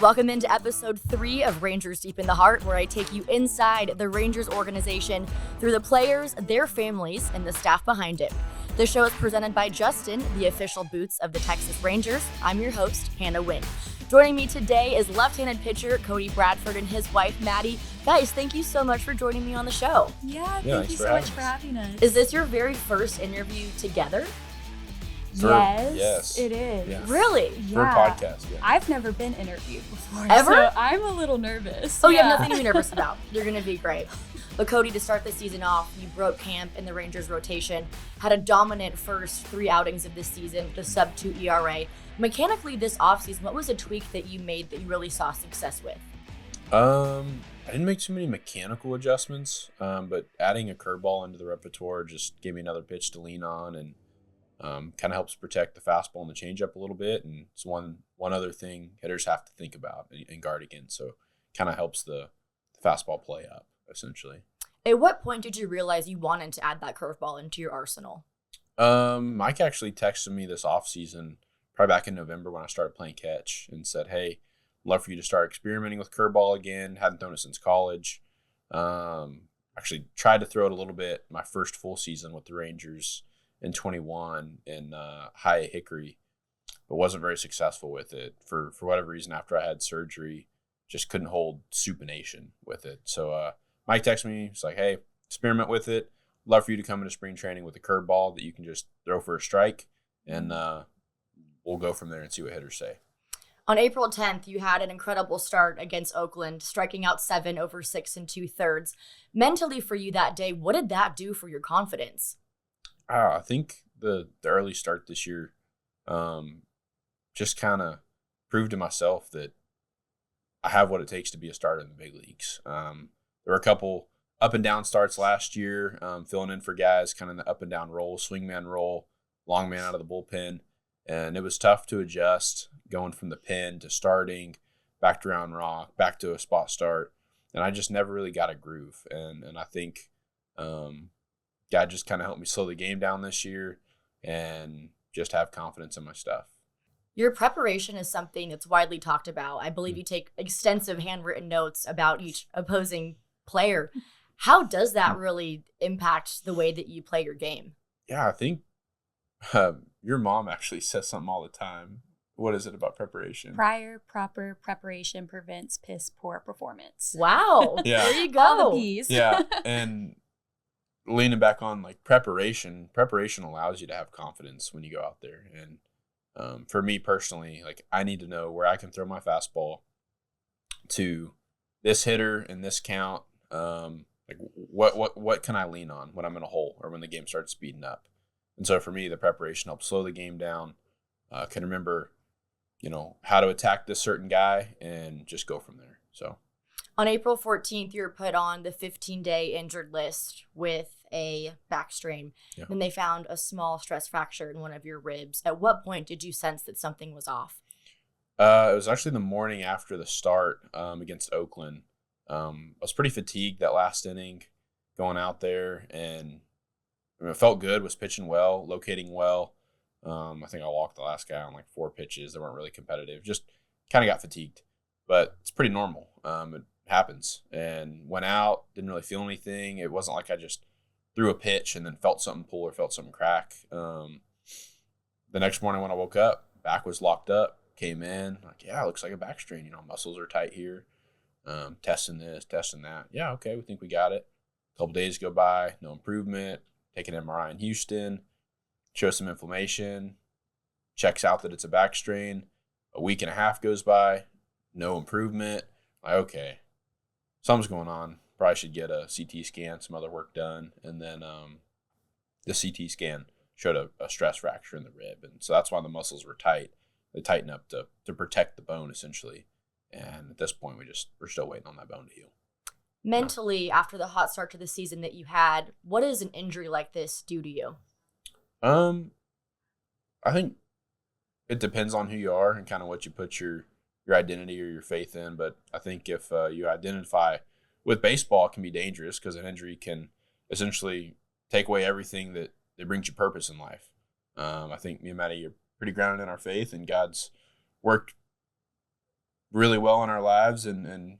Welcome into episode 3 of Rangers Deep in the Heart, where I take you inside the Rangers organization through the players, their families, and the staff behind it. The show is presented by Justin, the official boots of the Texas Rangers. I'm your host, Hannah Wynn. Joining me today is left-handed pitcher Cody Bradford and his wife, Madi. Guys, thank you so much for joining me on the show. Thank you so much for having us. Is this your very first interview together? Yes, it is. Yeah. Really? For a podcast, yeah. I've never been interviewed before. Ever? So I'm a little nervous. Oh, you have nothing to be nervous about. You're going to be great. But Cody, to start the season off, you broke camp in the Rangers rotation, had a dominant first 3 outings of this season with a sub-2 ERA. Mechanically, this offseason, what was a tweak that you made that you really saw success with? I didn't make too many mechanical adjustments, but adding a curveball into the repertoire just gave me another pitch to lean on and kind of helps protect the fastball and the changeup a little bit. And it's one other thing hitters have to think about and guard against. So kind of helps the fastball play up, essentially. At what point did you realize you wanted to add that curveball into your arsenal? Mike actually texted me this offseason, probably back in November when I started playing catch, and said, hey, love for you to start experimenting with curveball again. Hadn't thrown it since college. Actually tried to throw it a little bit my first full season with the Rangers in 21 in High Hickory, but wasn't very successful with it for whatever reason. After I had surgery, just couldn't hold supination with it. So Mike texted me. He's like, hey, experiment with it. Love for you to come into spring training with a curveball that you can just throw for a strike, and we'll go from there and see what hitters say. On April 10th, you had an incredible start against Oakland, striking out 7 over 6 2/3. Mentally for you that day, what did that do for your confidence? I think the early start this year just kind of proved to myself that I have what it takes to be a starter in the big leagues. There were a couple up and down starts last year, filling in for guys kind of in the up and down role, swingman role, long man out of the bullpen. And it was tough to adjust going from the pen to starting, back to round rock, back to a spot start. And I just never really got a groove. And I think God just kind of helped me slow the game down this year and just have confidence in my stuff. Your preparation is something that's widely talked about. I believe you take extensive handwritten notes about each opposing player. How does that really impact the way that you play your game? Yeah, I think your mom actually says something all the time. What is it about preparation? Proper preparation prevents piss poor performance. Wow. Yeah. There you go. All the P's. Yeah, and leaning back on like preparation allows you to have confidence when you go out there. And for me personally, like I need to know where I can throw my fastball to this hitter in this count. Like what can I lean on when I'm in a hole or when the game starts speeding up? And so for me, the preparation helps slow the game down. Can remember, how to attack this certain guy and just go from there. So on April 14th, you were put on the 15-day injured list with a back strain. Yeah. Then they found a small stress fracture in one of your ribs. At what point did you sense that something was off? It was actually the morning after the start against Oakland. I was pretty fatigued that last inning going out there, and it felt good, was pitching well, locating well. I think I walked the last guy on like 4 pitches that weren't really competitive. Just kind of got fatigued, but it's pretty normal. It happens. And went out, didn't really feel anything. It wasn't like I just threw a pitch and then felt something pull or felt something crack. The next morning when I woke up, back was locked up, came in, like, yeah, it looks like a back strain. Muscles are tight here. Testing this, testing that. Yeah, okay, we think we got it. A couple days go by, no improvement. Take an MRI in Houston, show some inflammation, checks out that it's a back strain. A week and a half goes by, no improvement. Like, okay, something's going on. Probably should get a CT scan, some other work done. And then the CT scan showed a stress fracture in the rib. And so that's why the muscles were tight. They tighten up to protect the bone, essentially. And at this point, we're still waiting on that bone to heal. Mentally, after the hot start to the season that you had, what does an injury like this do to you? I think it depends on who you are and kind of what you put your identity or your faith in. But I think if you identify with baseball, it can be dangerous because an injury can essentially take away everything that brings you purpose in life. I think me and Madi are pretty grounded in our faith, and God's worked really well in our lives, and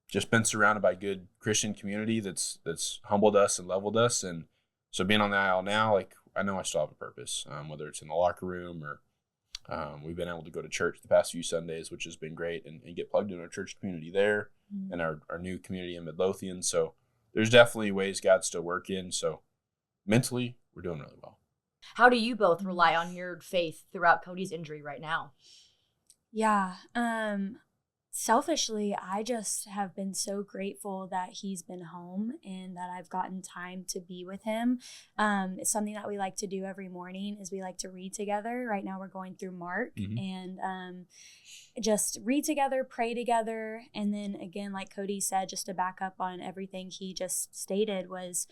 just been surrounded by good Christian community that's humbled us and leveled us. And so being on the aisle now, like, I know I still have a purpose, whether it's in the locker room or we've been able to go to church the past few Sundays, which has been great, and get plugged in our church community there and our new community in Midlothian. So there's definitely ways God's still working. So mentally, we're doing really well. How do you both rely on your faith throughout Cody's injury right now? Yeah. Selfishly, I just have been so grateful that he's been home and that I've gotten time to be with him. It's something that we like to do every morning is we like to read together. Right now we're going through Mark and just read together, pray together. And then again, like Cody said, just to back up on everything he just stated was,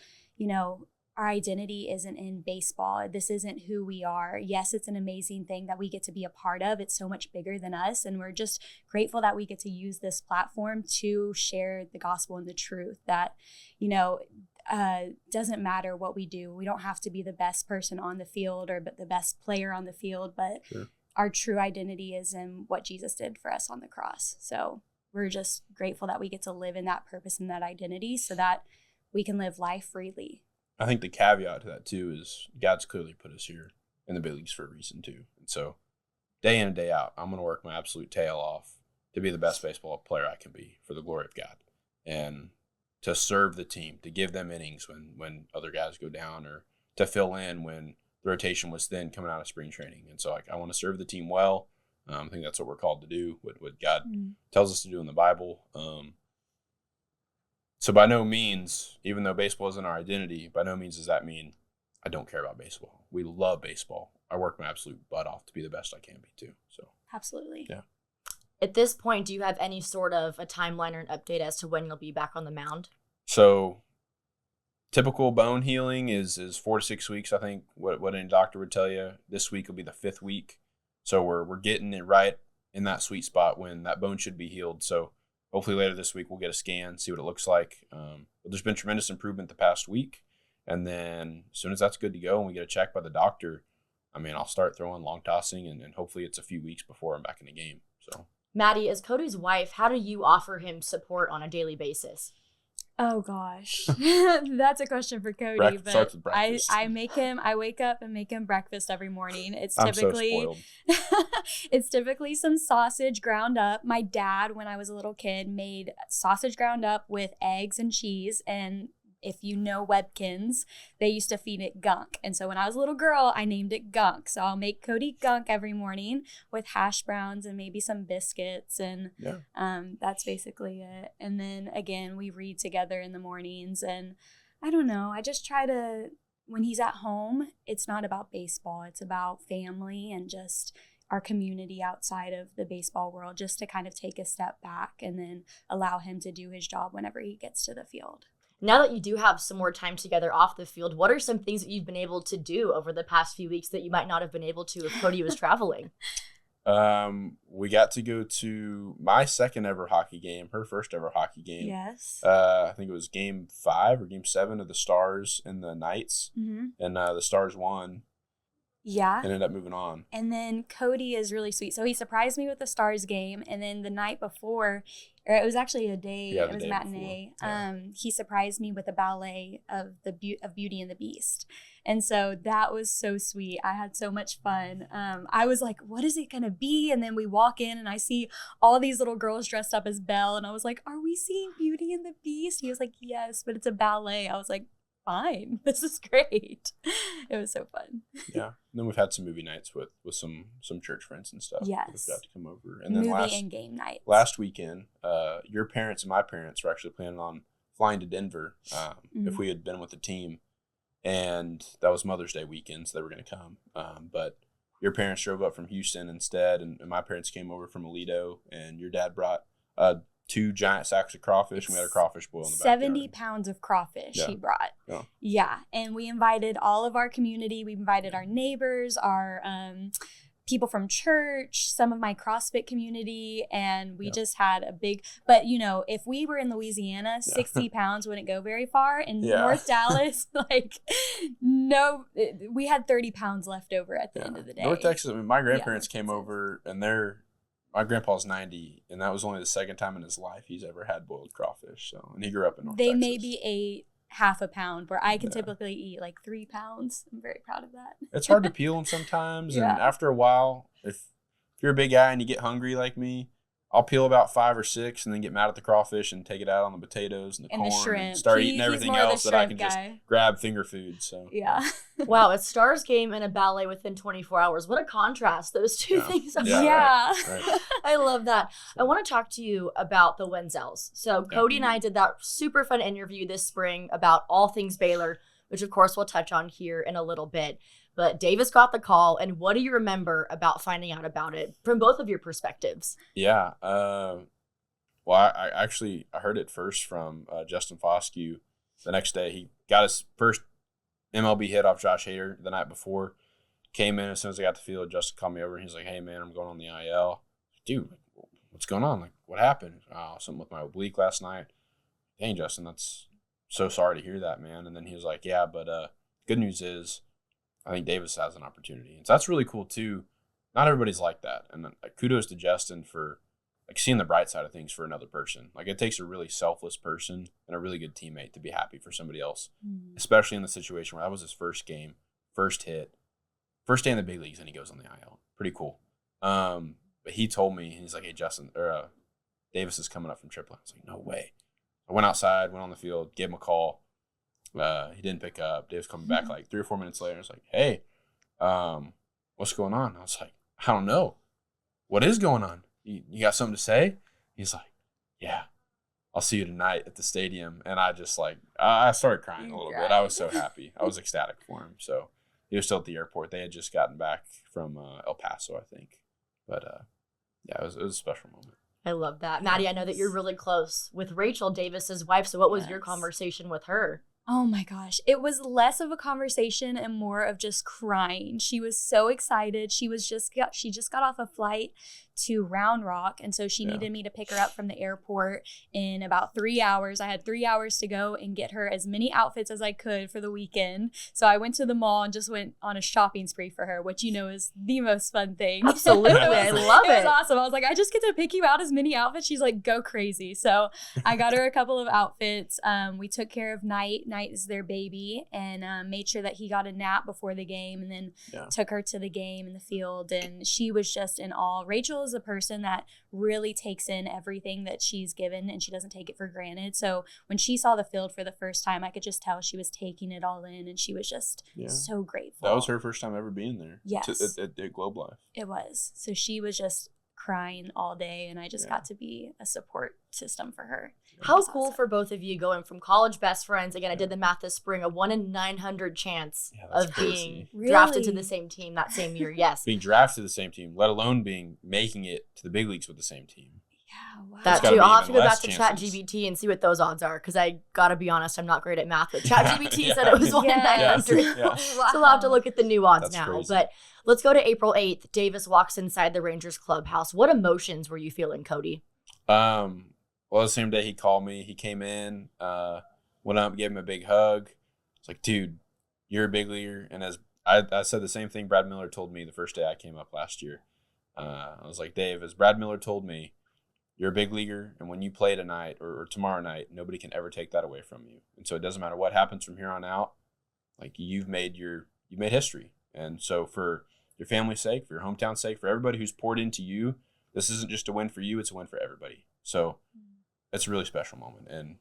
our identity isn't in baseball. This isn't who we are. Yes, it's an amazing thing that we get to be a part of. It's so much bigger than us. And we're just grateful that we get to use this platform to share the gospel and the truth that, doesn't matter what we do. We don't have to be the best person on the field or the best player on the field, but our true identity is in what Jesus did for us on the cross. So we're just grateful that we get to live in that purpose and that identity so that we can live life freely. I think the caveat to that, too, is God's clearly put us here in the big leagues for a reason, too. And so day in and day out, I'm going to work my absolute tail off to be the best baseball player I can be for the glory of God and to serve the team, to give them innings when other guys go down or to fill in when the rotation was thin coming out of spring training. And so I want to serve the team well. I think that's what we're called to do, what God tells us to do in the Bible. So by no means, even though baseball isn't our identity, by no means does that mean I don't care about baseball. We love baseball. I work my absolute butt off to be the best I can be too. So absolutely. Yeah. At this point, do you have any sort of a timeline or an update as to when you'll be back on the mound? So typical bone healing is 4 to 6 weeks, I think, what any doctor would tell you. This week will be the 5th week. So we're getting it right in that sweet spot when that bone should be healed. So hopefully later this week we'll get a scan, see what it looks like. But there's been tremendous improvement the past week. And then as soon as that's good to go and we get a check by the doctor, I'll start throwing long tossing and hopefully it's a few weeks before I'm back in the game. So Madi, as Cody's wife, how do you offer him support on a daily basis? Oh gosh, that's a question for Cody. But I wake up and make him breakfast every morning. It's typically some sausage ground up. My dad, when I was a little kid, made sausage ground up with eggs and cheese. And if you know Webkins, they used to feed it gunk. And so when I was a little girl, I named it Gunk. So I'll make Cody gunk every morning with hash browns and maybe some biscuits. And that's basically it. And then again, we read together in the mornings. And I don't know, I just try to, when he's at home, it's not about baseball. It's about family and just our community outside of the baseball world, just to kind of take a step back and then allow him to do his job whenever he gets to the field. Now that you do have some more time together off the field, what are some things that you've been able to do over the past few weeks that you might not have been able to if Cody was traveling? We got to go to my second ever hockey game, her first ever hockey game. Yes. I think it was game 5 or game 7 of the Stars and the Knights. And the Stars won. Yeah. And ended up moving on. And then Cody is really sweet. So he surprised me with the Stars game. And then the night before, or it was actually a day, it was a matinee. He surprised me with a ballet of Beauty and the Beast. And so that was so sweet. I had so much fun. I was like, what is it going to be? And then we walk in and I see all these little girls dressed up as Belle. And I was like, are we seeing Beauty and the Beast? He was like, yes, but it's a ballet. I was like, fine, this is great. It was so fun. Yeah. And then we've had some movie nights with some church friends and stuff. Yes. They've got to come over. And then movie and game nights. Last weekend, your parents and my parents were actually planning on flying to Denver if we had been with the team. And that was Mother's Day weekend, so they were going to come. But your parents drove up from Houston instead, and my parents came over from Aledo, and your dad brought 2 giant sacks of crawfish, and we had a crawfish boil in the backyard. 70 pounds of crawfish he brought. Yeah. And we invited all of our community. We invited our neighbors, our people from church, some of my CrossFit community, and we just had a big, but if we were in Louisiana, 60 pounds wouldn't go very far. In North Dallas, we had 30 pounds left over at the end of the day. North Texas, my grandparents came over, and they're my grandpa's 90, and that was only the second time in his life he's ever had boiled crawfish. So, and he grew up in North Texas. They maybe ate half a pound, where I can typically eat like 3 pounds. I'm very proud of that. It's hard to peel them sometimes, and after a while, if you're a big guy and you get hungry like me, I'll peel about 5 or 6 and then get mad at the crawfish and take it out on the potatoes and the corn shrimp. and start eating everything else that I can just grab finger food. So yeah. Wow, a Stars game and a ballet within 24 hours. What a contrast those two things are. Yeah. Right. I love that. I want to talk to you about the Wenzels. So Cody and I did that super fun interview this spring about all things Baylor, which of course we'll touch on here in a little bit. But Davis got the call, and what do you remember about finding out about it from both of your perspectives? Yeah. Well, I heard it first from Justin Foscue the next day. He got his first MLB hit off Josh Hader the night before. Came in as soon as I got the field. Justin called me over, and he's like, "Hey, man, I'm going on the IL." Dude, what's going on? Like, what happened? Oh, something with my oblique last night. Dang, Justin, that's so sorry to hear that, man. And then he was like, "Yeah, but good news is, I think Davis has an opportunity." And so that's really cool too. Not everybody's like that. And kudos to Justin for like seeing the bright side of things for another person. Like it takes a really selfless person and a really good teammate to be happy for somebody else, especially in the situation where that was his first game, first hit, first day in the big leagues, and he goes on the IL. Pretty cool. But he told me, he's like, "Hey, Justin, Davis is coming up from AAA." I was like, "No way." I went outside, went on the field, gave him a call. He didn't pick up. Dave's coming back like 3 or 4 minutes later. I was like, "Hey, what's going on?" I was like, "I don't know. What is going on? You got something to say?" He's like, "Yeah, I'll see you tonight at the stadium." And I just like, I started crying a little bit. I was so happy. I was ecstatic for him. So he was still at the airport. They had just gotten back from El Paso, I think. But yeah, it was a special moment. I love that. Madi, I know that you're really close with Rachel, Davis's wife. So what was your conversation with her? Oh my gosh. It was less of a conversation and more of just crying. She was so excited. She just got off a flight to Round Rock, and so she needed me to pick her up from the airport in about 3 hours. I had 3 hours to go and get her as many outfits as I could for the weekend. So I went to the mall and just went on a shopping spree for her, which is the most fun thing. Absolutely. I love it. It was awesome. I was like, I just get to pick you out as many outfits. She's like, go crazy. So I got her a couple of outfits. We took care of Knight. Knight is their baby, and made sure that he got a nap before the game, and then took her to the game in the field, and she was just in awe. Rachel is a person that really takes in everything that she's given, and she doesn't take it for granted. So when she saw the field for the first time, I could just tell she was taking it all in, and she was just so grateful. That was her first time ever being there. Yes. At Globe Life. It was. So she was just crying all day, and I just got to be a support system for her. How cool for both of you going from college best friends. Again, I did the math this spring, a 1 in 900 chance of being drafted to the same team that same year. Yes. Being drafted to the same team, let alone making it to the big leagues with the same team. Yeah, wow. That too. I'll have to go back to ChatGPT and see what those odds are, because I gotta be honest, I'm not great at math, but ChatGPT said it was 1 in 900. Yeah. So we'll have to look at the new odds That's now. crazy. But let's go to April 8th. Davis walks inside the Rangers clubhouse. What emotions were you feeling, Cody? Well, the same day he called me, he came in, went up, gave him a big hug. It's like, dude, you're a big leaguer. And as I said the same thing Brad Miller told me the first day I came up last year. I was like, Dave, as Brad Miller told me, you're a big leaguer, and when you play tonight or tomorrow night, nobody can ever take that away from you. And so it doesn't matter what happens from here on out. Like, you've made history. And so for your family's sake, for your hometown's sake, for everybody who's poured into you, this isn't just a win for you, it's a win for everybody. So it's a really special moment, and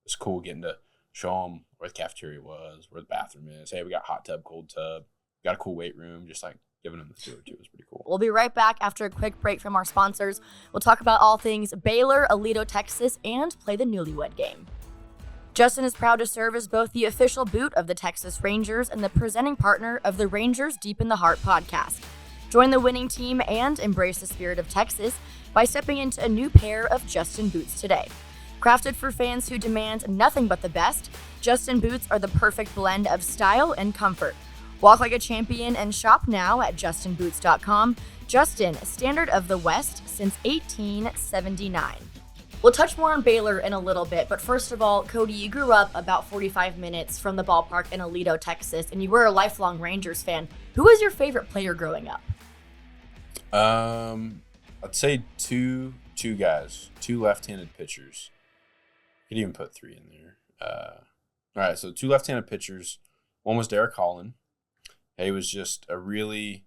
it's cool getting to show them where the cafeteria was, where the bathroom is. Hey, we got hot tub, cold tub, got a cool weight room, just like giving them the tour too. It was pretty cool. We'll be right back after a quick break from our sponsors. We'll talk about all things Baylor, Alito, Texas, and play the newlywed game. Justin is proud to serve as both the official boot of the Texas Rangers and the presenting partner of the Rangers Deep in the Heart podcast. Join the winning team and embrace the spirit of Texas by stepping into a new pair of Justin boots today. Crafted for fans who demand nothing but the best, Justin boots are the perfect blend of style and comfort. Walk like a champion and shop now at justinboots.com. Justin, standard of the West since 1879. We'll touch more on Baylor in a little bit, but first of all, Cody, you grew up about 45 minutes from the ballpark in Alito, Texas, and you were a lifelong Rangers fan. Who was your favorite player growing up? I'd say two guys, two left-handed pitchers. Could even put three in there. All right, so two left-handed pitchers. One was Derek Holland. He was just a really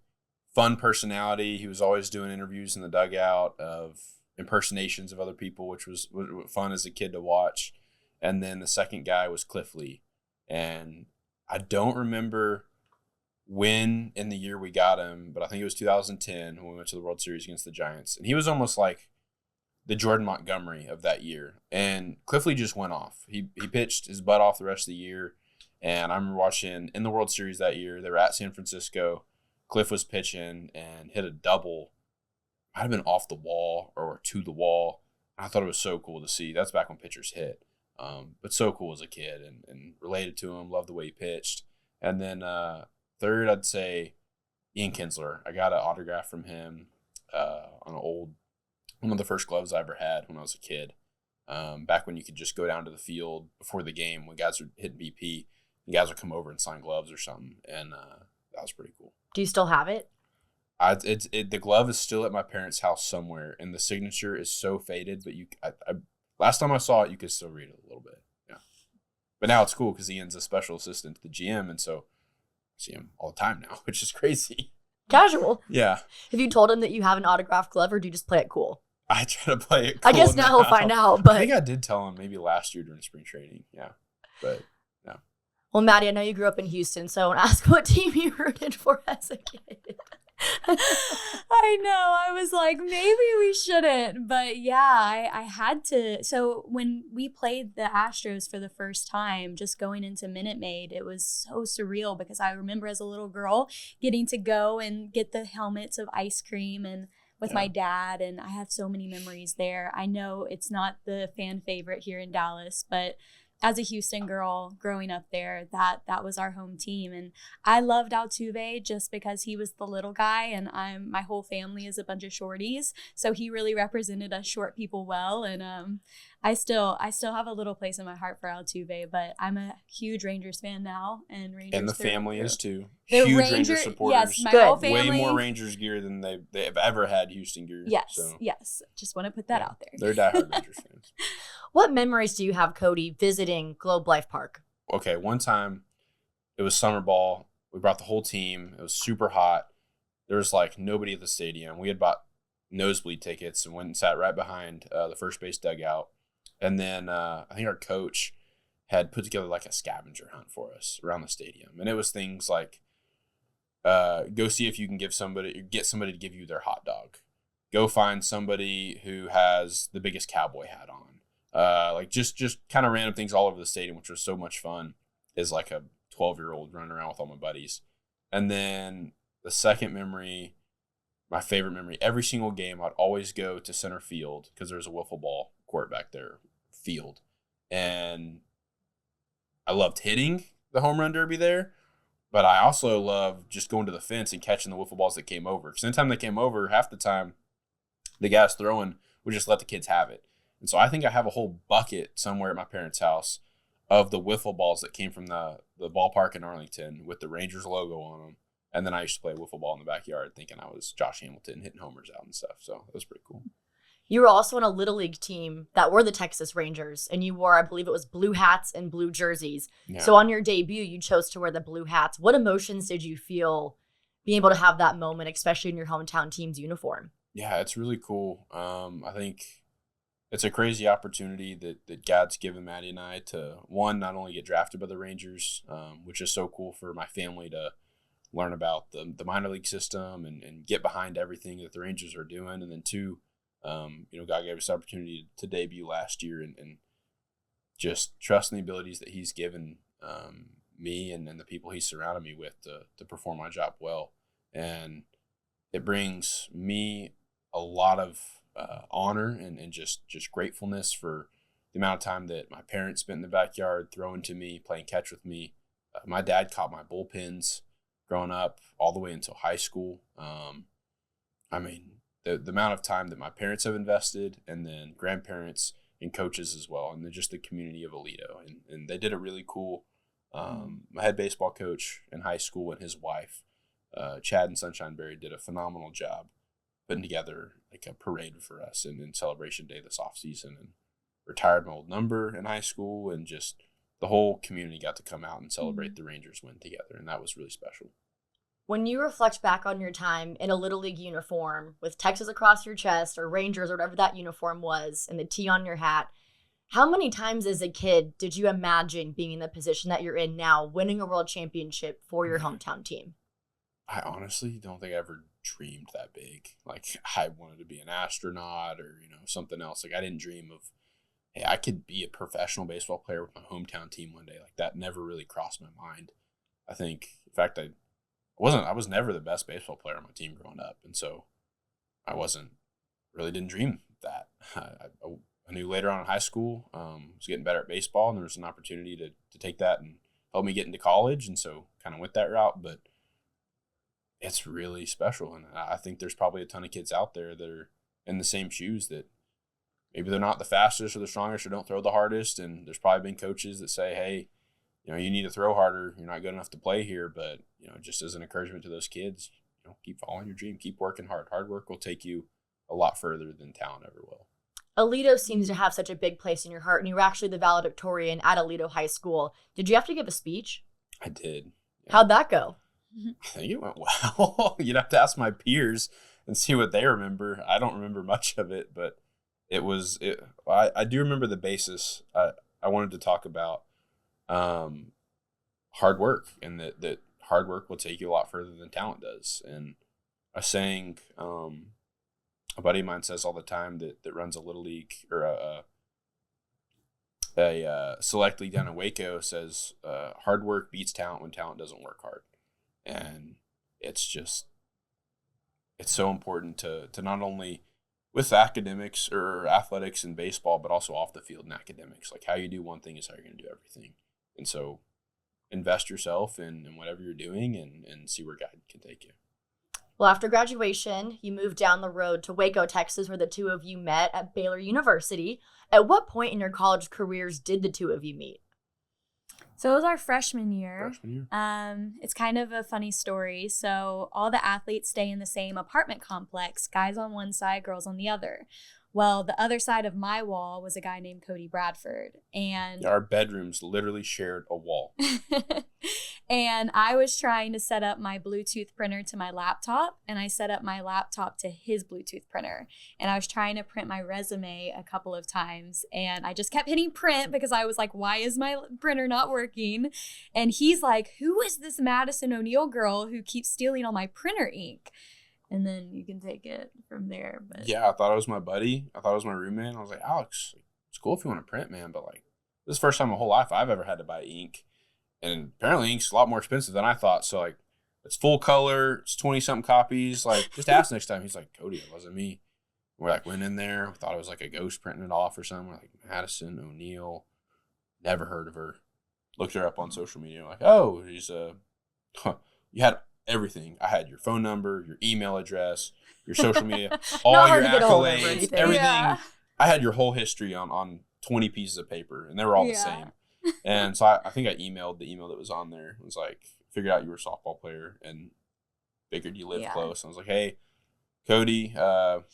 fun personality. He was always doing interviews in the dugout of impersonations of other people, which was fun as a kid to watch. And then the second guy was Cliff Lee. And I don't remember when in the year we got him, but I think it was 2010 when we went to the World Series against the Giants. And he was almost like the Jordan Montgomery of that year. And Cliff Lee just went off. He pitched his butt off the rest of the year. And I remember watching in the World Series that year, they were at San Francisco. Cliff was pitching and hit a double. Might have been off the wall or to the wall. I thought it was so cool to see. That's back when pitchers hit. But so cool as a kid and related to him. Loved the way he pitched. And then third, I'd say Ian Kinsler. I got an autograph from him on one of the first gloves I ever had when I was a kid. Back when you could just go down to the field before the game when guys were hitting BP. The guys would come over and sign gloves or something. And that was pretty cool. Do you still have it? The glove is still at my parents' house somewhere, and the signature is so faded. But last time I saw it, you could still read it a little bit. Yeah, but now it's cool because Ian's a special assistant to the GM, and so I see him all the time now, which is crazy. Casual. Yeah. Have you told him that you have an autographed glove, or do you just play it cool? I try to play it cool. I guess now he'll find out. But I think I did tell him maybe last year during spring training. Yeah, but no. Well, Maddie, I know you grew up in Houston, so I want to ask what team you rooted for as a kid. I know. I was like, maybe we shouldn't. But yeah, I had to. So when we played the Astros for the first time, just going into Minute Maid, it was so surreal because I remember as a little girl getting to go and get the helmets of ice cream and with my dad. And I have so many memories there. I know it's not the fan favorite here in Dallas, but as a Houston girl growing up there, that was our home team. And I loved Altuve just because he was the little guy, and my whole family is a bunch of shorties. So he really represented us short people well. And I still have a little place in my heart for Altuve, but I'm a huge Rangers fan now. And Rangers and the family is too. The Huge Ranger supporters. Yes, my whole family. Way more Rangers gear than they have ever had Houston gear. Yes, so. yes. Just want to put that out there. They're diehard Rangers fans. What memories do you have, Cody, visiting Globe Life Park? Okay, one time it was summer ball. We brought the whole team. It was super hot. There was like nobody at the stadium. We had bought nosebleed tickets and went and sat right behind the first base dugout. And then I think our coach had put together like a scavenger hunt for us around the stadium. And it was things like go see if you can get somebody to give you their hot dog. Go find somebody who has the biggest cowboy hat on. Like just kind of random things all over the stadium, which was so much fun as like a 12-year-old running around with all my buddies. And then the second memory, my favorite memory, every single game, I'd always go to center field because there's a wiffle ball court back there, field. And I loved hitting the home run derby there, but I also loved just going to the fence and catching the wiffle balls that came over. Because anytime they came over, half the time, the guys throwing would just let the kids have it. And so I think I have a whole bucket somewhere at my parents' house of the wiffle balls that came from the ballpark in Arlington with the Rangers logo on them. And then I used to play wiffle ball in the backyard thinking I was Josh Hamilton hitting homers out and stuff. So it was pretty cool. You were also on a Little League team that were the Texas Rangers, and you wore, I believe it was blue hats and blue jerseys. Yeah. So on your debut, you chose to wear the blue hats. What emotions did you feel being able to have that moment, especially in your hometown team's uniform? Yeah, it's really cool. I think it's a crazy opportunity that God's given Maddie and I to, one, not only get drafted by the Rangers, which is so cool for my family to learn about the minor league system and get behind everything that the Rangers are doing. And then two, God gave us the opportunity to debut last year and just trusting the abilities that he's given me and the people he's surrounded me with to perform my job well. And it brings me a lot of honor and just gratefulness for the amount of time that my parents spent in the backyard throwing to me, playing catch with me. My dad caught my bullpens growing up all the way until high school. The amount of time that my parents have invested, and then grandparents and coaches as well, and then just the community of Aledo. And they did it really cool. My head baseball coach in high school and his wife, Chad and Sunshine Berry, did a phenomenal job putting together like a parade for us and in Celebration Day this off season, and retired my old number in high school, and just the whole community got to come out and celebrate the Rangers win together, and that was really special. When you reflect back on your time in a Little League uniform with Texas across your chest or Rangers or whatever that uniform was and the T on your hat, how many times as a kid did you imagine being in the position that you're in now, winning a world championship for your hometown team? I honestly don't think I ever dreamed that big. Like, I wanted to be an astronaut or, something else. Like, I didn't dream of, hey, I could be a professional baseball player with my hometown team one day. Like, that never really crossed my mind. I think, in fact, I was never the best baseball player on my team growing up. And so I didn't dream that. I knew later on in high school, was getting better at baseball, and there was an opportunity to take that and help me get into college. And so kind of went that route, but it's really special. And I think there's probably a ton of kids out there that are in the same shoes, that maybe they're not the fastest or the strongest or don't throw the hardest. And there's probably been coaches that say, hey, you need to throw harder. You're not good enough to play here. But, just as an encouragement to those kids, keep following your dream, keep working hard. Hard work will take you a lot further than talent ever will. Alito seems to have such a big place in your heart, and you were actually the valedictorian at Alito High School. Did you have to give a speech? I did. Yeah. How'd that go? I think it went well. You'd have to ask my peers and see what they remember. I don't remember much of it, but I do remember the basis. I wanted to talk about hard work, and that hard work will take you a lot further than talent does. And I sang, a buddy of mine says all the time that runs a little league or a select league down in Waco, says hard work beats talent when talent doesn't work hard. And it's so important to not only with academics or athletics and baseball, but also off the field in academics. Like, how you do one thing is how you're going to do everything. And so invest yourself in whatever you're doing and see where God can take you. Well, after graduation, you moved down the road to Waco, Texas, where the two of you met at Baylor University. At what point in your college careers did the two of you meet? So it was our freshman year. It's kind of a funny story. So all the athletes stay in the same apartment complex, guys on one side, girls on the other. Well, the other side of my wall was a guy named Cody Bradford. And our bedrooms literally shared a wall. And I was trying to set up my Bluetooth printer to my laptop, and I set up my laptop to his Bluetooth printer. And I was trying to print my resume a couple of times, and I just kept hitting print because I was like, why is my printer not working? And he's like, who is this Madison O'Neill girl who keeps stealing all my printer ink? And then you can take it from there. But yeah, I thought it was my buddy. I thought it was my roommate. I was like, Alex, it's cool if you want to print, man, but like, this is the first time in my whole life I've ever had to buy ink. And apparently ink's a lot more expensive than I thought. So like, it's full color, it's 20-something copies. Like, just ask next time. He's like, Cody, it wasn't me. We like went in there, we thought it was like a ghost printing it off or something. We're like, Madison O'Neill, never heard of her. Looked her up on social media. Like, oh, she's you had everything. I had your phone number, your email address, your social media, all your accolades, everything. Yeah. I had your whole history on 20 pieces of paper, and they were all the same. And so I think I emailed the email that was on there. It was like, figured out you were a softball player and figured you lived close. I was like, hey, Cody, have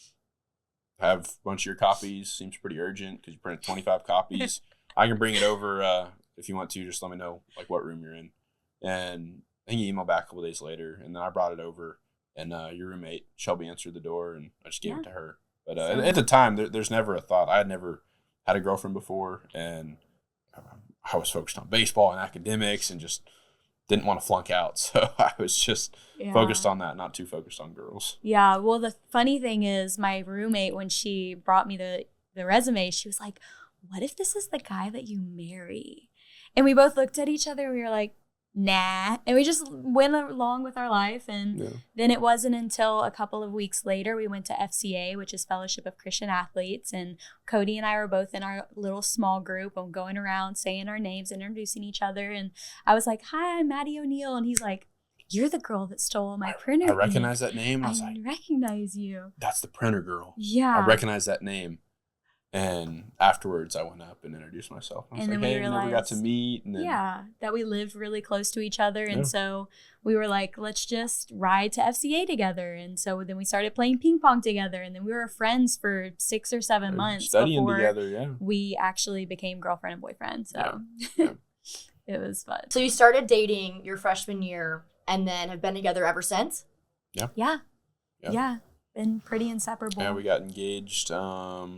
a bunch of your copies. Seems pretty urgent because you printed 25 copies. I can bring it over if you want to. Just let me know like what room you're in. And I think you emailed back a couple days later, and then I brought it over, and your roommate Shelby answered the door, and I just gave it to her. But at the time, there's never a thought. I had never had a girlfriend before, and I was focused on baseball and academics, and just didn't want to flunk out. So I was just focused on that, not too focused on girls. Yeah. Well, the funny thing is, my roommate, when she brought me the resume, she was like, "What if this is the guy that you marry?" And we both looked at each other, and we were like, nah. And we just went along with our life. And then it wasn't until a couple of weeks later we went to FCA, which is Fellowship of Christian Athletes. And Cody and I were both in our little small group and going around saying our names, introducing each other. And I was like, hi, I'm Maddie O'Neill. And he's like, you're the girl that stole my printer. I recognize that name. I was like, recognize you. That's the printer girl. Yeah. I recognize that name. And afterwards, I went up and introduced myself. I was And like, then we hey, we never got realized- to meet. And then, that we lived really close to each other. And Yeah. so we were like, let's just ride to FCA together. And so then we started playing ping pong together. And then we were friends for 6 or 7 months studying before together, yeah. we actually became girlfriend and boyfriend. So Yeah. it was fun. So you started dating your freshman year and then have been together ever since? Yeah. Been pretty inseparable. Yeah, we got engaged a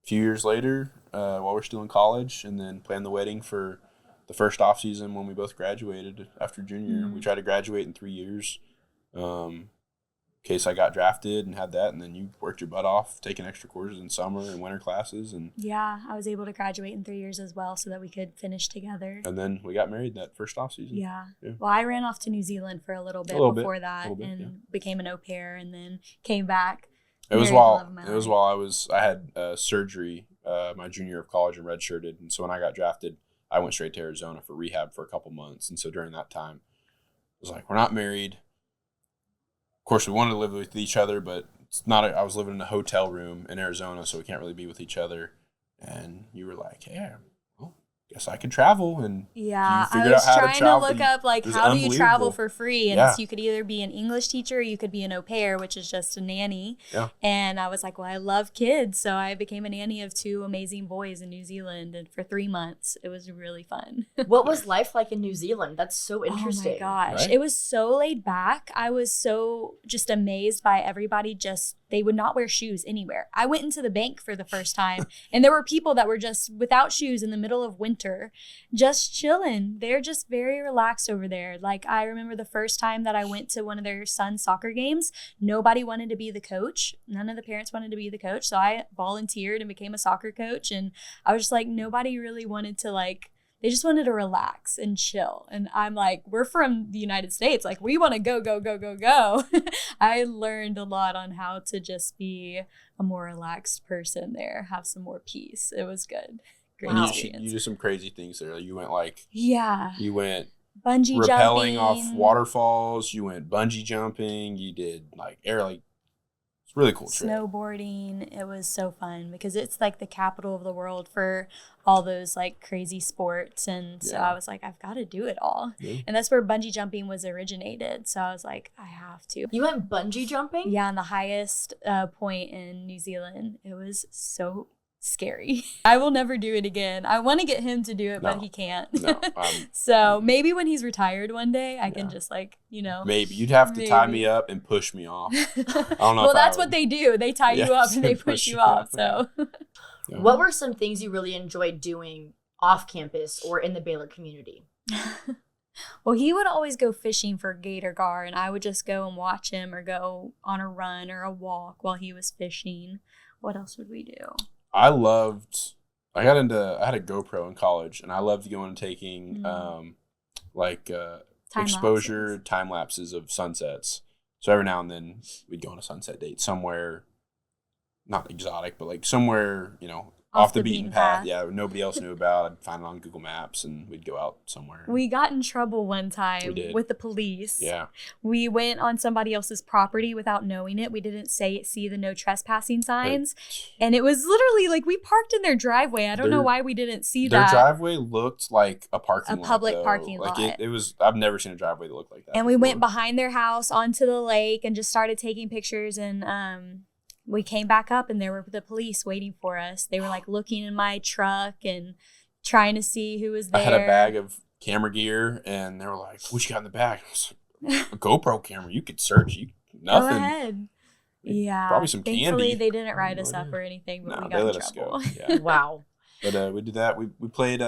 few years later while we're still in college, and then planned the wedding for the first off season when we both graduated after junior year. Mhm. We tried to graduate in 3 years. In case I got drafted and had that, and then you worked your butt off taking extra courses in summer and winter classes, and I was able to graduate in 3 years as well so that we could finish together. then we got married that first off season. Yeah. Yeah. Well, I ran off to New Zealand for a little bit before that and became an au pair and then came back. It was married the love of my life. while I had surgery my junior year of college and redshirted, and so when I got drafted, I went straight to Arizona for rehab for a couple months, and so during that time, I was like, we're not married. Of course, we wanted to live with each other, but it's not. I was living in a hotel room in Arizona, so we can't really be with each other. And you were like, "Yeah, well, guess I could travel." And Yeah, you I figured was out how to trying to travel. look up like It was how do you travel unbelievable. for free, and Yeah. you could either be an English teacher or you could be an au pair, which is just a nanny. Yeah. And I was like, well, I love kids, so I became a nanny of 2 amazing boys in New Zealand, and for 3 months, it was really fun. What was life like in New Zealand? That's so interesting. Oh my gosh. Right? It was so laid back. I was so just amazed by everybody. They would not wear shoes anywhere. I went into the bank for the first time and there were people that were just without shoes in the middle of winter, just chilling. They're just very relaxed over there. Like I remember the first time that I went to one of their son's soccer games, nobody wanted to be the coach. None of the parents wanted to be the coach. So I volunteered and became a soccer coach. And I was just like, nobody really wanted to they just wanted to relax and chill. And I'm like, we're from the United States. Like, we want to go, go, go, go, go. I learned a lot on how to just be a more relaxed person there, have some more peace. It was good. Great Wow. experience. You did some crazy things there. You went Yeah. rappelling Bungee jumping. off waterfalls. You went bungee jumping. You did it's a really cool trip. Snowboarding. It was so fun because it's like the capital of the world for all those like crazy sports. And so Yeah. I was like, I've got to do it all. Yeah. And that's where bungee jumping was originated. So I was like, I have to. You went bungee jumping? Yeah, on the highest point in New Zealand. It was so scary. I will never do it again. I want to get him to do it, but No. he can't. No, So maybe when he's retired one day, I can Yeah. just maybe you'd have to tie Maybe. me up and push me off. I don't know. Well, if I that's would. what they do. They tie you up Yes, and they they push push you you off. up. So Yeah. What were some things you really enjoyed doing off campus or in the Baylor community? well, he would always go fishing for gator gar, and I would just go and watch him or go on a run or a walk while he was fishing. What else would we do? I had a GoPro in college, and I loved going and taking Time exposure lapses. time lapses of sunsets. So every now and then we'd go on a sunset date somewhere, not exotic, but like somewhere, off the beaten path. Yeah, nobody else knew about. I'd find it on Google Maps, and we'd go out somewhere. We got in trouble one time We did. with the police. Yeah. We went on somebody else's property without knowing it. We didn't see the no trespassing signs. And it was literally like we parked in their driveway. I don't know Their- why we didn't see Their that. driveway looked like a parking lot. public though. parking Like lot. It was. I've never seen a driveway that looked like that. And we before. went behind their house onto the lake and just started taking pictures. And we came back up and there were the police waiting for us. They were like looking in my truck and trying to see who was there. I had a bag of camera gear, and they were like, "What you got in the bag?" I was like, "A GoPro camera. You could search. Nothing." Go ahead. Yeah. Probably some Thankfully, candy. they didn't write Oh, us up yeah. or anything, but No, we they got let in us trouble. go. Yeah. Wow. But we did that. We played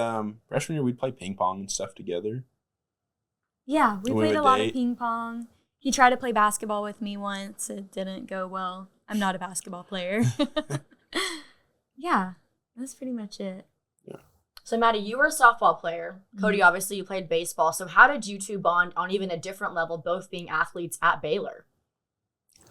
freshman year. We'd play ping pong and stuff together. Yeah, we We played would a lot of date. ping pong. He tried to play basketball with me once. It didn't go well. I'm not a basketball player. Yeah, that's pretty much it. So, Maddie, you were a softball player. Cody, obviously, you played baseball. So how did you two bond on even a different level, both being athletes at Baylor?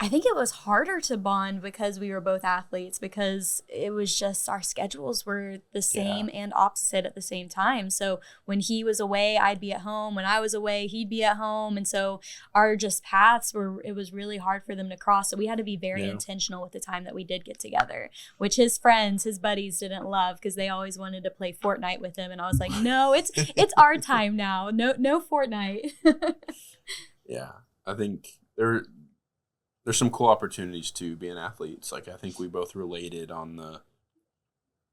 I think it was harder to bond because we were both athletes, because it was just our schedules were the same and opposite at the same time. So when he was away, I'd be at home. When I was away, he'd be at home. And so our just paths it was really hard for them to cross. So we had to be very intentional with the time that we did get together, which his friends, his buddies didn't love because they always wanted to play Fortnite with him. And I was like, no, it's our time now. No Fortnite. Yeah. I think there's some cool opportunities to being athletes. Like, I think we both related on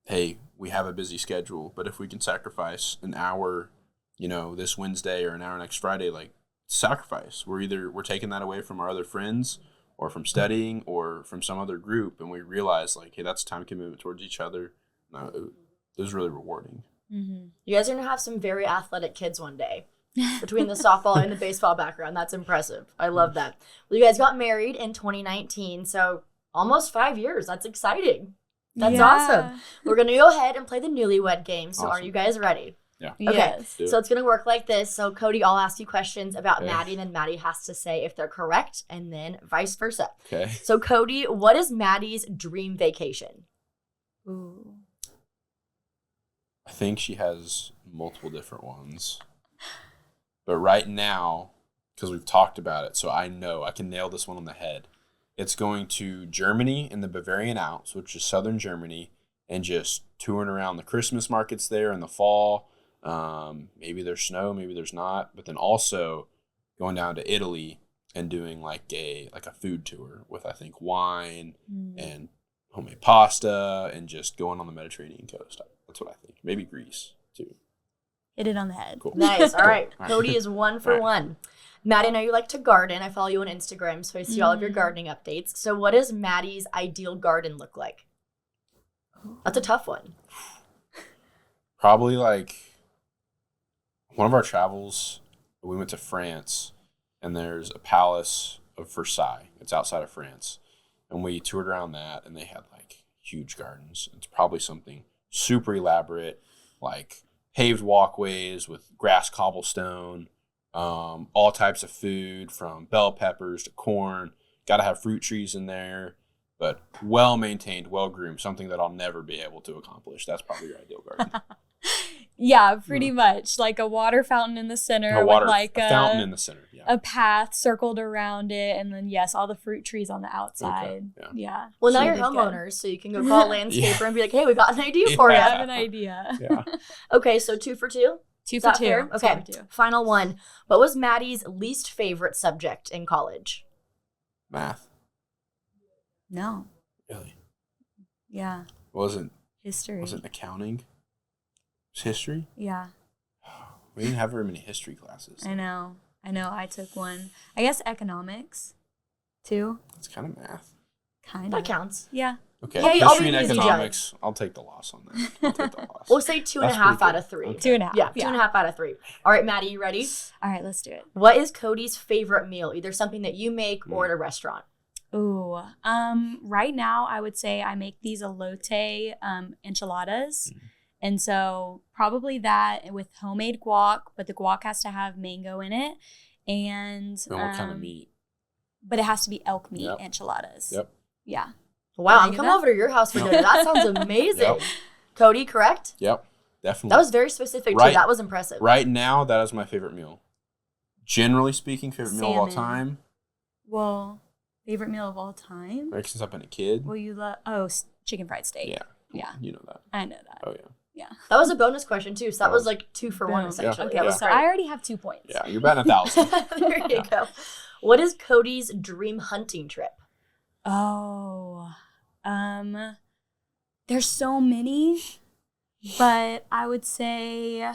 hey, we have a busy schedule, but if we can sacrifice an hour, this Wednesday or an hour next Friday, like, sacrifice. We're taking that away from our other friends or from studying or from some other group, and we realize, like, hey, that's time commitment towards each other. It was really rewarding. Mm-hmm. You guys are going to have some very athletic kids one day. Between the softball and the baseball background. That's impressive. I love that. Well, you guys got married in 2019, so almost 5 years. That's exciting. That's awesome. We're going to go ahead and play the newlywed game. So Are you guys ready? Yeah. Okay. Yes. So it's going to work like this. So Cody, I'll ask you questions about Maddie, and then Maddie has to say if they're correct, and then vice versa. Okay. So Cody, what is Maddie's dream vacation? Ooh. I think she has multiple different ones. But right now, because we've talked about it, so I know I can nail this one on the head. It's going to Germany in the Bavarian Alps, which is southern Germany, and just touring around the Christmas markets there in the fall. Maybe there's snow, maybe there's not. But then also going down to Italy and doing like a food tour with, I think, wine and homemade pasta, and just going on the Mediterranean coast. That's what I think. Maybe Greece too. Hit it on the head. Cool. Nice. All right. Cody is 1 for 1. Maddie, I know you like to garden. I follow you on Instagram, so I see all of your gardening updates. So what does Maddie's ideal garden look like? That's a tough one. Probably like one of our travels, we went to France, and there's a palace of Versailles. It's outside of France. And we toured around that, and they had like huge gardens. It's probably something super elaborate, like paved walkways with grass cobblestone, all types of food from bell peppers to corn. Got to have fruit trees in there, but well maintained, well groomed. Something that I'll never be able to accomplish. That's probably your ideal garden. Yeah, pretty much. Like a water fountain in the center with like a fountain in the center. Yeah. A path circled around it, and then all the fruit trees on the outside. Okay. Yeah. Well, now you're homeowners, so you can go call a landscaper and be like, "Hey, we got an idea for you." I have an idea. Yeah. Okay, so 2 for 2. 2 for 2. Fair? Okay. 2 for 2. Final one. What was Maddie's least favorite subject in college? Math. No. Really? Yeah. Wasn't History. accounting? It was history? Yeah. We didn't have very many history classes. I know. I took one. I guess economics, too. It's kind of math. Kind of. That counts. Yeah. Okay. Yeah, History and I'll be easy economics. I'll take the loss on that. I'll take the loss. We'll say 2.5 out of 3. Okay. 2.5. Yeah, 2.5 out of 3. All right, Maddie, you ready? All right, let's do it. What is Cody's favorite meal? Either something that you make or at a restaurant. Ooh. Right now I would say I make these elote enchiladas. And so probably that with homemade guac, but the guac has to have mango in it. And what kind of meat? But it has to be elk meat enchiladas. Yep. Yeah. Wow, I'm coming over to your house for dinner. That sounds amazing. Yep. Cody, correct? Yep, definitely. That was very specific, too. That was impressive. Right now, that is my favorite meal. Generally speaking, favorite meal of all Salmon. time. Well, favorite meal of all time? Like since I've been a kid. Well, you love chicken fried steak. Yeah. Yeah. You know that. I know that. Oh, yeah. Yeah. That was a bonus question, too. So that was like 2 for 1, Boom. essentially. Okay, That was so great. I already have 2 points. Yeah, you're batting 1,000. There you go. What is Cody's dream hunting trip? Oh, there's so many, but I would say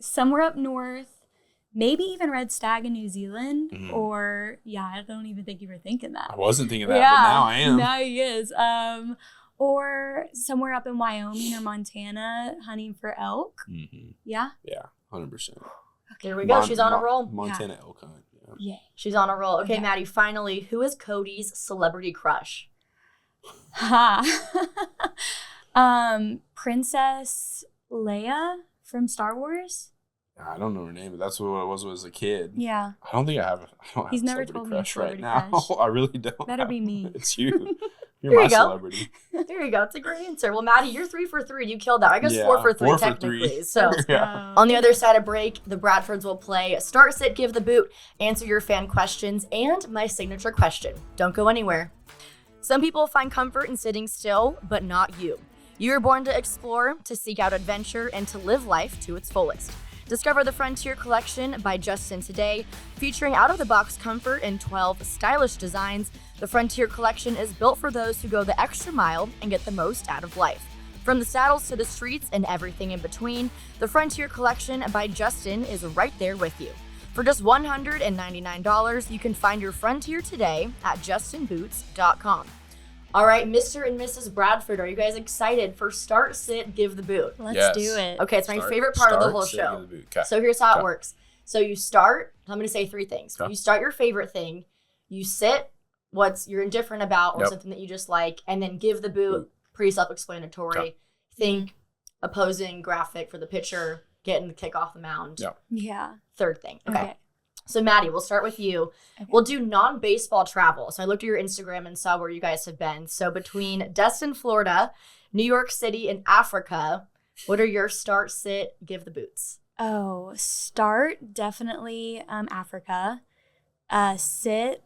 somewhere up north, maybe even red stag in New Zealand, or I don't even think you were thinking that. I wasn't thinking that, but now I am. Now he is. Or somewhere up in Wyoming or Montana hunting for elk. Mm-hmm. Yeah. Yeah, 100%. There we go. She's on a roll. Montana elk hunt. Yeah. She's on a roll. Okay, Yeah. Maddie, finally, who is Cody's celebrity crush? Ha. Princess Leia from Star Wars. I don't know her name, but that's what it was as a kid. Yeah. I don't have He's a never celebrity told me a crush right celebrity now. crush. I really don't. Better be me. It's you. You're There my you go. celebrity. There you go. It's a great answer. Well, Maddie, you're 3 for 3. You killed that. I guess Yeah, 4 for 3 4 for technically. 3. So Yeah. on the other side of break, the Bradfords will play Start, Sit, Give the Boot, answer your fan questions, and my signature question. Don't go anywhere. Some people find comfort in sitting still, but not you. You were born to explore, to seek out adventure, and to live life to its fullest. Discover the Frontier Collection by Justin today, featuring out-of-the-box comfort and 12 stylish designs. The Frontier Collection is built for those who go the extra mile and get the most out of life. From the saddles to the streets and everything in between, the Frontier Collection by Justin is right there with you. For just $199, you can find your Frontier today at justinboots.com. All right, Mr. and Mrs. Bradford, are you guys excited for Start, Sit, Give the Boot? Let's do it. Okay, it's my favorite part of the whole show. Give the boot. 'Kay. So here's how it Okay. works. So you start, I'm going to say 3 things. Okay. You start your favorite thing, you sit, what you're indifferent about or something that you just like, and then give the boot, pretty self-explanatory. Okay. Think opposing graphic for the pitcher, getting the kick off the mound. Yep. Yeah. Third thing. Okay. So Maddie, we'll start with you. Okay. We'll do non-baseball travel. So I looked at your Instagram and saw where you guys have been. So between Destin, Florida, New York City, and Africa, what are your Start, Sit, Give the Boots? Oh, start definitely Africa. Sit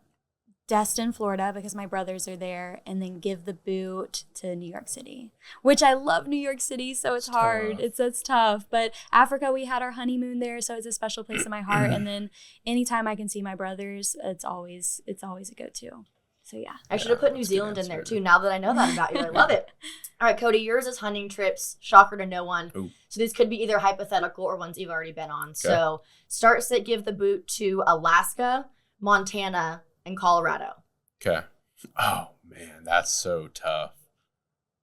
Destin, Florida, because my brothers are there, and then give the boot to New York City, which I love New York City, so it's hard. tough. It's tough. But Africa, we had our honeymoon there, so it's a special place in my heart. And then anytime I can see my brothers, it's always a go-to. So yeah. I should have put New that's a good Zealand in there answer. too, now that I know that about you. I love it. All right, Cody, yours is hunting trips. Shocker to no one. Ooh. So these could be either hypothetical or ones you've already been on. So Start, Sit, Give the Boot to Alaska, Montana, and Colorado. Okay. Oh, man, that's so tough.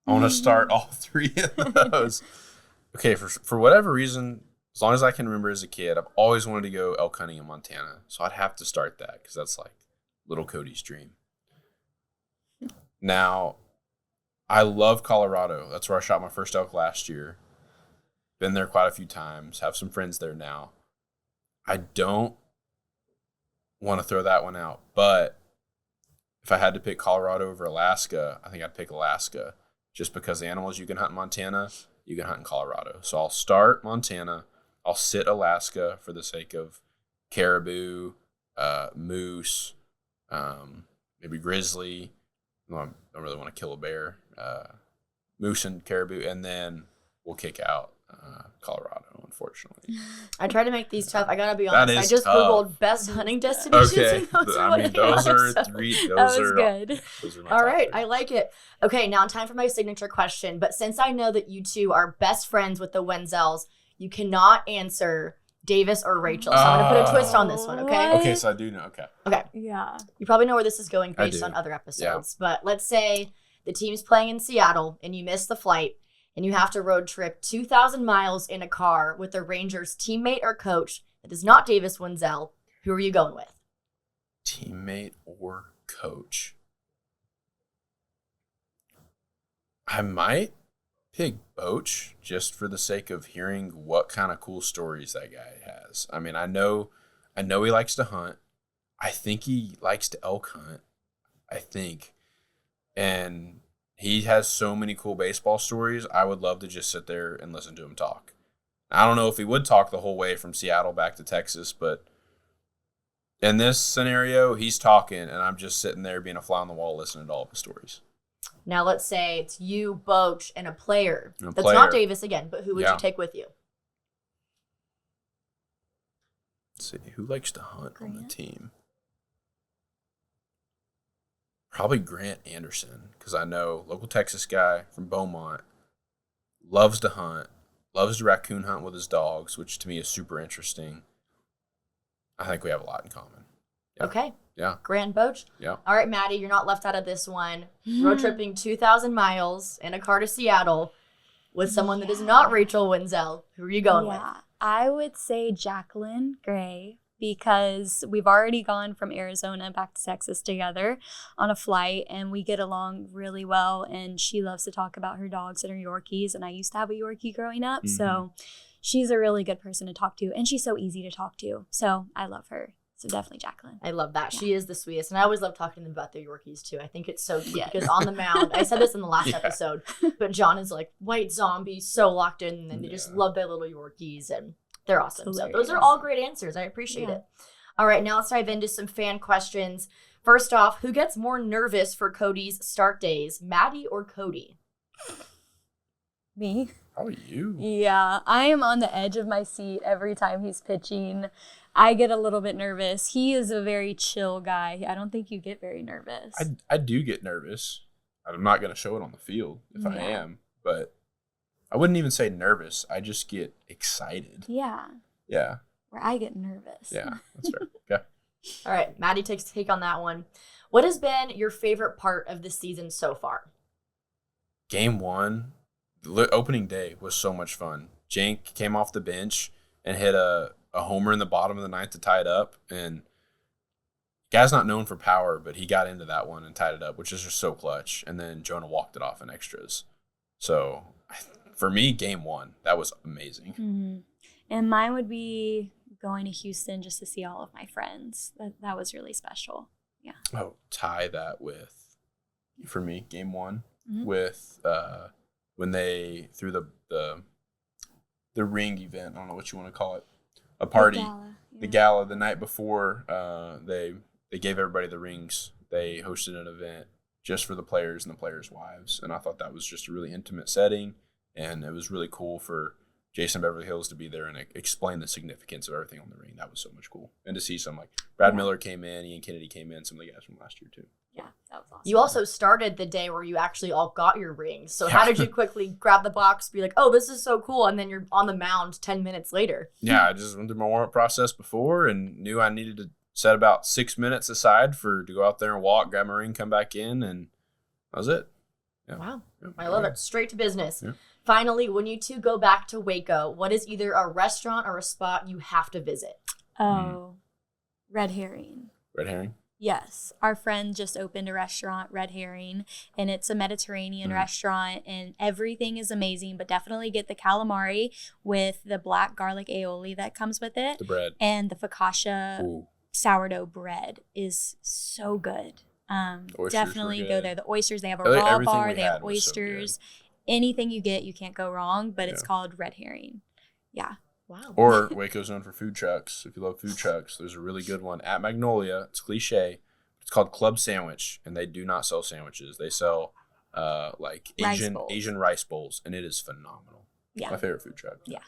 I want to start all 3 of those. Okay, for whatever reason, as long as I can remember as a kid, I've always wanted to go elk hunting in Montana. So I'd have to start that because that's like little Cody's dream. Now, I love Colorado. That's where I shot my first elk last year. Been there quite a few times. Have some friends there now. I don't want to throw that one out, but if I had to pick Colorado over Alaska, I think I'd pick Alaska just because the animals you can hunt in Montana, you can hunt in Colorado. So I'll start Montana. I'll sit Alaska for the sake of caribou, moose, maybe grizzly. No, I don't really want to kill a bear. Moose and caribou, and then we'll kick out Colorado, unfortunately. I try to make these tough. I gotta be honest. I is just tough. Googled best hunting destinations. Okay, And those are I what mean, came those up, are so. 3. That was good. Those are my All top right, 3. I like it. Okay, now time for my signature question. But since I know that you two are best friends with the Wenzells, you cannot answer Davis or Rachel. So I'm gonna put a twist on this one. Okay. What? Okay, so I do know. Okay. Yeah. You probably know where this is going I based do. on other episodes. But let's say the team's playing in Seattle and you miss the flight and you have to road trip 2,000 miles in a car with a Rangers teammate or coach that is not Davis Wenzel. Who are you going with? Teammate or coach? I might pick Boach just for the sake of hearing what kind of cool stories that guy has. I mean, I know he likes to hunt. I think he likes to elk hunt. I think. And he has so many cool baseball stories. I would love to just sit there and listen to him talk. I don't know if he would talk the whole way from Seattle back to Texas, but in this scenario, he's talking, and I'm just sitting there being a fly on the wall listening to all of his stories. Now let's say it's you, Boach, and a player. And a That's player. not Davis again, but who would Yeah. you take with you? Let's see, who likes to hunt on the Grant. team? Probably Grant Anderson, because I know local Texas guy from Beaumont, loves to hunt, loves to raccoon hunt with his dogs, which to me is super interesting. I think we have a lot in common. Yeah. Okay. Yeah. Grant Boach. Yeah. All right, Maddie, you're not left out of this one. Road tripping 2,000 miles in a car to Seattle with someone that is not Rachel Wenzel. Who are you going with? Yeah, I would say Jacqueline Gray because we've already gone from Arizona back to Texas together on a flight and we get along really well. And she loves to talk about her dogs and her Yorkies. And I used to have a Yorkie growing up. So she's a really good person to talk to, and she's so easy to talk to. So I love her. So definitely Jacqueline. I love that. She is the sweetest. And I always love talking to them about their Yorkies too. I think it's so cute because on the mound, I said this in the last episode, but John is like white zombie, so locked in, and they just love their little Yorkies, and they're awesome. So those are all great answers. I appreciate it. All right, now let's dive into some fan questions. First off, who gets more nervous for Cody's start days, Madi or Cody? Me. Probably you. Yeah, I am on the edge of my seat every time he's pitching. I get a little bit nervous. He is a very chill guy. I don't think you get very nervous. I do get nervous. I'm not going to show it on the field if I am, but I wouldn't even say nervous. I just get excited. Yeah. Yeah. Where I get nervous. Yeah, that's fair. Okay. All right, Maddie takes a take on that one. What has been your favorite part of the season so far? Game 1, the opening day was so much fun. Jank came off the bench and hit a homer in the bottom of the ninth to tie it up. And guy's not known for power, but he got into that one and tied it up, which is just so clutch. And then Jonah walked it off in extras. So for me, game 1, that was amazing. Mm-hmm. And mine would be going to Houston just to see all of my friends. That was really special. Yeah. Oh, tie that with, for me, game 1 with when they threw the ring event. I don't know what you want to call it. A party. The gala the night before they gave everybody the rings. They hosted an event just for the players and the players' wives. And I thought that was just a really intimate setting. And it was really cool for Jason Beverly Hills to be there and explain the significance of everything on the ring. That was so much cool. And to see some, like, Brad Miller came in, Ian Kennedy came in, some of the guys from last year, too. Yeah, that was awesome. You also started the day where you actually all got your rings. So how did you quickly grab the box, be like, oh, this is so cool, and then you're on the mound 10 minutes later? Yeah, I just went through my warm-up process before and knew I needed to set about 6 minutes aside to go out there and walk, grab my ring, come back in, and that was it. Yeah. Wow. Yeah, I love it. Straight to business. Yeah. Finally, when you two go back to Waco, what is either a restaurant or a spot you have to visit? Oh, Red Herring. Red Herring? Yes. Our friend just opened a restaurant, Red Herring, and it's a Mediterranean restaurant, and everything is amazing, but definitely get the calamari with the black garlic aioli that comes with it. The bread. And the focaccia sourdough bread is so good. Definitely go there. The oysters, they have a raw bar, they have oysters. Anything you get, you can't go wrong, but it's called Red Herring. Yeah. Wow. Or Waco's known for food trucks. If you love food trucks, there's a really good one at Magnolia. It's cliche. It's called Club Sandwich, and they do not sell sandwiches. They sell like Asian rice bowls, and it is phenomenal. Yeah. My favorite food truck. Yeah.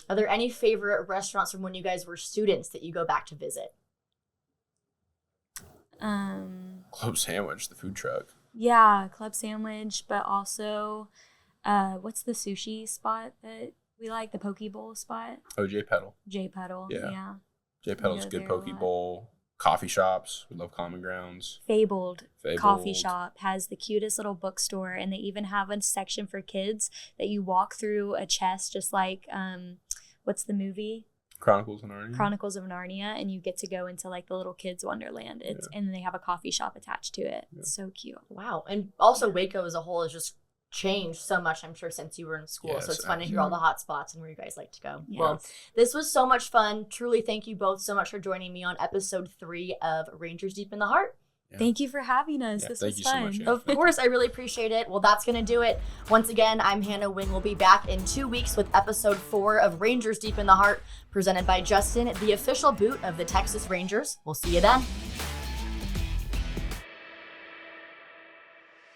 Are there any favorite restaurants from when you guys were students that you go back to visit? Club Sandwich, the food truck. Yeah, Club Sandwich, but also what's the sushi spot that we like? The poke bowl spot? Oh, J Pedal. J Pedal, yeah. J Pedal's a good poke bowl. Coffee shops. We love Common Grounds. Fabled Coffee Shop has the cutest little bookstore, and they even have a section for kids that you walk through a chest just like, what's the movie? Chronicles of Narnia. Chronicles of Narnia, and you get to go into like the little kids' wonderland. And they have a coffee shop attached to it. It's so cute. Wow. And also Waco as a whole has just changed so much, I'm sure, since you were in school. So it's fun to hear all the hot spots and where you guys like to go. Yeah. Well, this was so much fun. Truly, thank you both so much for joining me on episode 3 of Rangers Deep in the Heart. Yeah. Thank you for having us. This was fun. So much, Of course, I really appreciate it. Well, that's going to do it. Once again, I'm Hannah Wing. We'll be back in 2 weeks with episode 4 of Rangers Deep in the Heart, presented by Justin, the official boot of the Texas Rangers. We'll see you then.